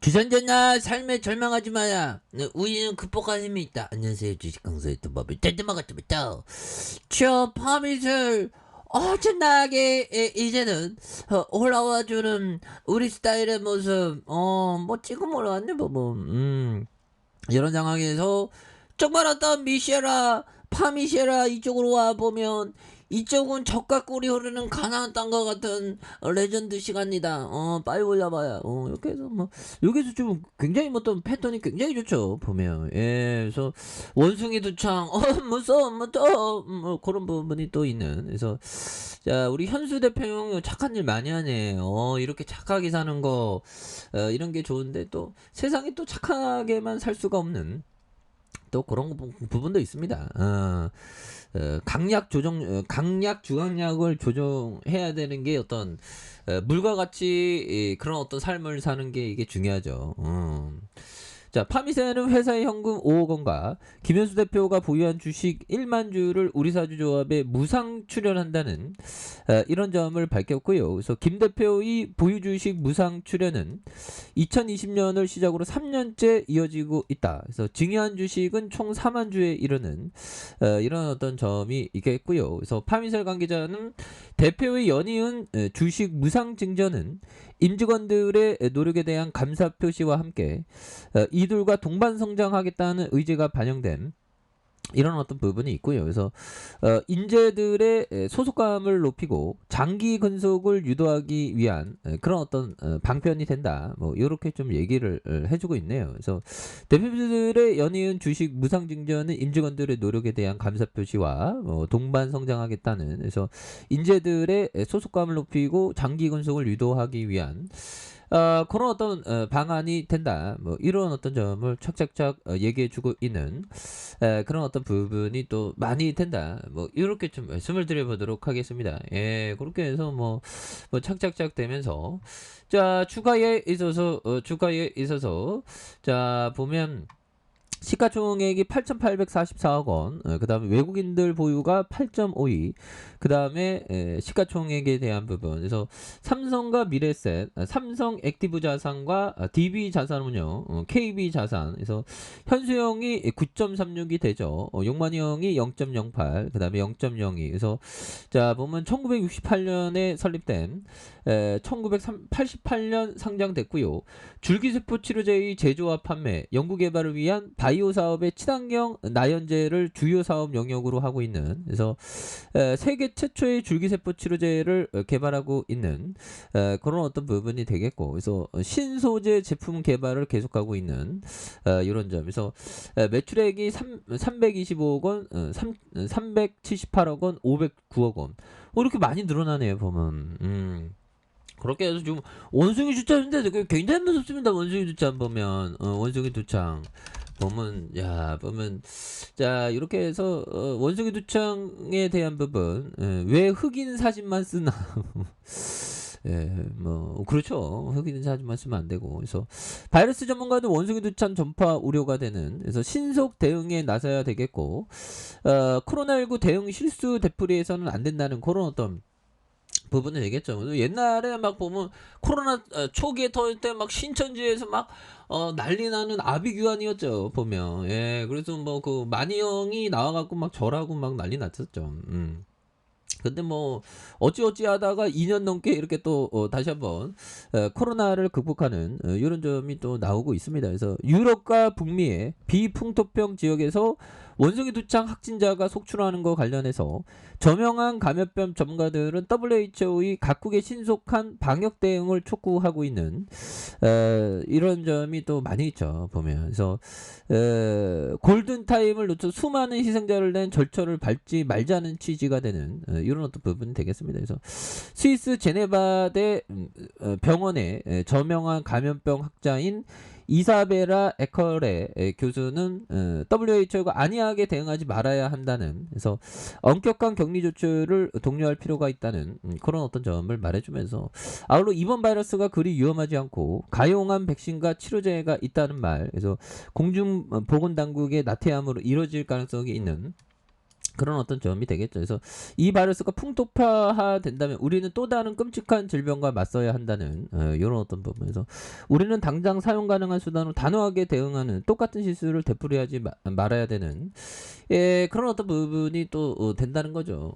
주선전나 삶에 절망하지 마야. 우리는 극복할 힘이 있다. 안녕하세요. 주식 강사의 또 법을 떼뜨먹었다부터 취업 파밋을 어쩐나게 이제는 올라와주는 우리 스타일의 모습 뭐 지금 올라왔네 뭐 이런 상황에서 정말 어떤 미쉐라 파미쉐라 이쪽으로 와보면 이쪽은 적과 꿀이 흐르는 가나안 땅과 같은 레전드 시간이다. 빨리 올라봐요. 이렇게 해서 뭐 여기서 좀 굉장히 뭐 어떤 패턴이 굉장히 좋죠 보면. 예, 그래서 원숭이 두창 무서워 뭐 그런 부분이 또 있는. 그래서 자 우리 현수 대표 형 착한 일 많이 하네. 이렇게 착하게 사는 거 이런 게 좋은데 또 세상에 또 착하게만 살 수가 없는 또 그런 부분도 있습니다. 강약 주강약을 조정해야 되는 게 어떤 물과 같이 그런 어떤 삶을 사는 게 이게 중요하죠. 자, 파미세는 회사의 현금 5억 원과 김현수 대표가 보유한 주식 1만 주를 우리사주조합에 무상 출연한다는 이런 점을 밝혔고요. 그래서 김 대표의 보유 주식 무상 출연은 2020년을 시작으로 3년째 이어지고 있다. 그래서 증여한 주식은 총 4만 주에 이르는 이런 어떤 점이 있겠고요. 그래서 파미셀 관계자는 대표의 연이은 주식 무상 증전은 임직원들의 노력에 대한 감사 표시와 함께 이들과 동반 성장하겠다는 의지가 반영된 이런 어떤 부분이 있고요. 그래서 인재들의 소속감을 높이고 장기 근속을 유도하기 위한 그런 어떤 방편이 된다. 뭐 이렇게 좀 얘기를 해주고 있네요. 그래서 대표들의 연이은 주식 무상 증전은 임직원들의 노력에 대한 감사 표시와 동반 성장하겠다는, 그래서 인재들의 소속감을 높이고 장기 근속을 유도하기 위한 그런 어떤 방안이 된다. 뭐 이런 어떤 점을 착착착 얘기해주고 있는 그런 어떤 부분이 또 많이 된다. 뭐 이렇게 좀 말씀을 드려보도록 하겠습니다. 예, 그렇게 해서 뭐 착착착 되면서 자 주가에 있어서 자 보면. 시가총액이 8,844억 원, 그 다음에 외국인들 보유가 8.52, 그 다음에 시가총액에 대한 부분, 그래서 삼성과 미래셋, 삼성 액티브 자산과 DB 자산운용, KB 자산, 그래서 현수형이 9.36이 되죠. 용만이 형이 0.08, 그 다음에 0.02, 그래서 자 보면 1968년에 설립된 1988년 상장됐고요. 줄기세포 치료제의 제조와 판매, 연구개발을 위한 바이오 사업의 친환경 나연제를 주요 사업 영역으로 하고 있는, 그래서 세계 최초의 줄기세포 치료제를 개발하고 있는 그런 어떤 부분이 되겠고, 그래서 신소재 제품 개발을 계속하고 있는 이런 점에서 매출액이 325억 원, 378억 원, 509억 원, 이렇게 많이 늘어나네요 보면. 그렇게 해서 지금 원숭이 두창인데 굉장히 무섭습니다. 원숭이 두창 보면 원숭이 두창 보면 자 이렇게 해서 원숭이 두창에 대한 부분, 왜 흑인 사진만 쓰나 예, 뭐 그렇죠. 흑인 사진만 쓰면 안 되고, 그래서 바이러스 전문가는 원숭이 두창 전파 우려가 되는, 그래서 신속 대응에 나서야 되겠고, 코로나19 대응 실수 되풀이해서는 안 된다는 그런 어떤 부분이 되겠죠. 옛날에 막 보면 코로나 초기에 터질 때 막 신천지에서 막 난리 나는 아비규환이었죠 보면. 예, 그래서 뭐 그 만희 형이 나와갖고 막 절하고 막 난리 났었죠. 근데 뭐 어찌어찌 하다가 2년 넘게 이렇게 또 다시 한번 코로나를 극복하는 이런 점이 또 나오고 있습니다. 그래서 유럽과 북미의 비풍토병 지역에서 원숭이 두창 확진자가 속출하는 것 관련해서 저명한 감염병 전문가들은 WHO의 각국의 신속한 방역 대응을 촉구하고 있는 이런 점이 또 많이 있죠 보면. 그래서 골든타임을 놓쳐 수많은 희생자를 낸 절차를 밟지 말자는 취지가 되는 이런 어떤 부분이 되겠습니다. 그래서 스위스 제네바대 병원의 저명한 감염병 학자인 이사베라 에커레 교수는 WHO가 안이하게 대응하지 말아야 한다는, 그래서 엄격한 격리 조치를 독려할 필요가 있다는 그런 어떤 점을 말해주면서, 아울러 이번 바이러스가 그리 위험하지 않고 가용한 백신과 치료제가 있다는 말, 그래서 공중보건당국의 나태함으로 이뤄질 가능성이 있는 그런 어떤 점이 되겠죠. 그래서 이 바이러스가 풍토파화 된다면 우리는 또 다른 끔찍한 질병과 맞서야 한다는 이런 어떤 부분에서 우리는 당장 사용 가능한 수단으로 단호하게 대응하는 똑같은 실수를 되풀이하지 말아야 되는 그런 어떤 부분이 또 된다는 거죠.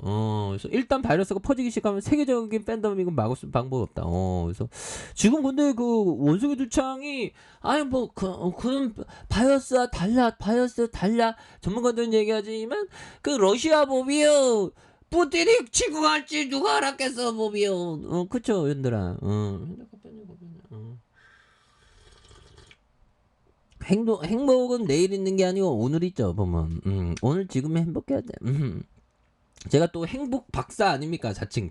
그래서 일단 바이러스가 퍼지기 시작하면 세계적인 팬데믹은 막을 수 방법이 없다. 그래서 지금 근데 그 원숭이 두창이 아니 뭐 그런 바이러스 달라 전문가들은 얘기하지만 그 러시아 법이요. 푸틴이 침공할지 누가 알았겠어 법이요. 그쵸 연들아. 행복은 내일 있는 게 아니고 오늘 있죠 보면. 오늘 지금 행복해야 돼. 제가 또 행복 박사 아닙니까? 자칭.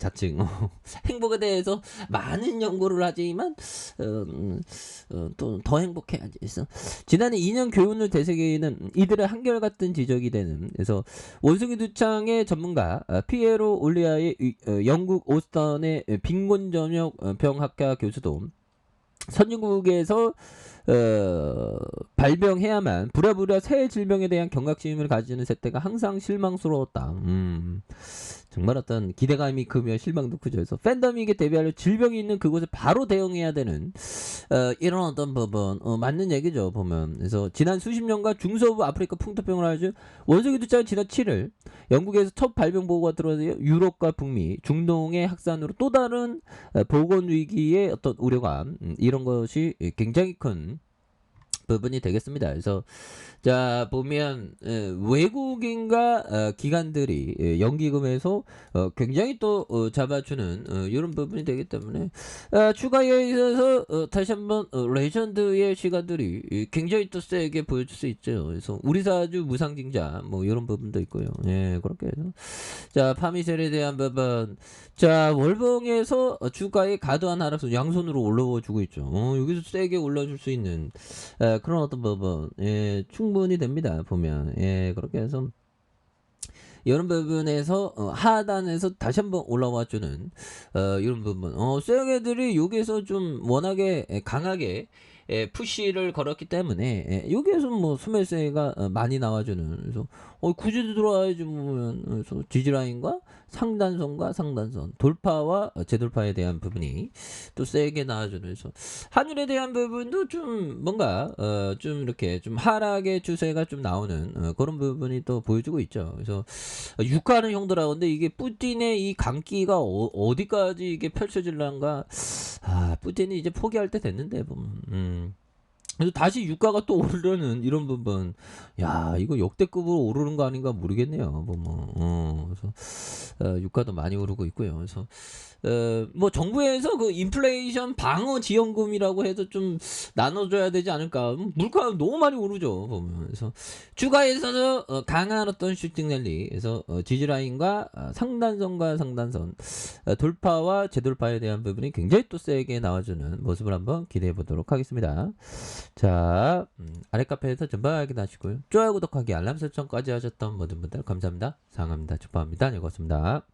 행복에 대해서 많은 연구를 하지만 또 더 행복해야지. 그래서 지난해 2년 교훈을 되새기는 이들의 한결같은 지적이 되는 그래서 원숭이 두창의 전문가 피에로 올리아의 영국 오스턴의 빈곤 전역 병학과 교수도 선진국에서 발병해야만 부랴부랴 새 질병에 대한 경각심을 가지는 세태가 항상 실망스러웠다. 정말 어떤 기대감이 크며 실망도 크죠. 그래서 팬데믹에 대비하려 질병이 있는 그곳에 바로 대응해야 되는 이런 어떤 부분 맞는 얘기죠 보면. 그래서 지난 수십 년간 중서부 아프리카 풍토병을 알죠. 원숭이 두창은 지난 7일 영국에서 첫 발병 보고가 들어와서 유럽과 북미, 중동의 확산으로 또 다른 보건 위기의 어떤 우려감 이런 것이 굉장히 큰 부분이 되겠습니다. 그래서 자 보면 외국인과 기관들이 연기금에서 굉장히 또 잡아주는 이런 부분이 되기 때문에 추가에 있어서 다시 한번 레전드의 시간들이 굉장히 또 세게 보여줄 수 있죠. 그래서 우리사주 무상징자 뭐 이런 부분도 있고요. 예 그렇게 해서 자 파미셀에 대한 부분 자 월봉에서 주가의 과도한 하락선 양손으로 올라와 주고 있죠. 여기서 세게 올라줄 수 있는 그런 어떤 부분 충분히 됩니다 보면. 그렇게 해서 이런 부분에서 하단에서 다시 한번 올라와 주는 이런 부분 쇠괴들이 여기에서 좀 워낙에 강하게 푸시를 걸었기 때문에 여기에서 뭐 스매스가 많이 나와주는 그래서 굳이 들어와야지 보면 그래서 지지라인과 상단선과 상단선 돌파와 재돌파에 대한 부분이 또 세게 나와주는 그래서 환율에 대한 부분도 좀 뭔가 좀 이렇게 좀 하락의 추세가 좀 나오는 그런 부분이 또 보여주고 있죠. 그래서 유가는 형들아 근데 이게 푸틴의 이 강기가 어디까지 이게 펼쳐질란가 푸틴이 이제 포기할 때 됐는데 보면. 그래서 다시 유가가 또 오르는 이런 부분 야 이거 역대급으로 오르는 거 아닌가 모르겠네요 보면. 그래서 유가도 많이 오르고 있고요. 그래서 뭐 정부에서 그 인플레이션 방어 지원금이라고 해서 좀 나눠줘야 되지 않을까. 물가 너무 많이 오르죠 보면. 그래서 주가에서는 강한 어떤 슈팅 랠리 그래서 지지라인과 상단선과 상단선 돌파와 재돌파에 대한 부분이 굉장히 또 세게 나와주는 모습을 한번 기대해 보도록 하겠습니다. 자 아래 카페에서 전방 확인하시고요. 좋아요 구독하기 알람 설정까지 하셨던 모든 분들 감사합니다. 사랑합니다. 축복합니다. 즐거웠습니다.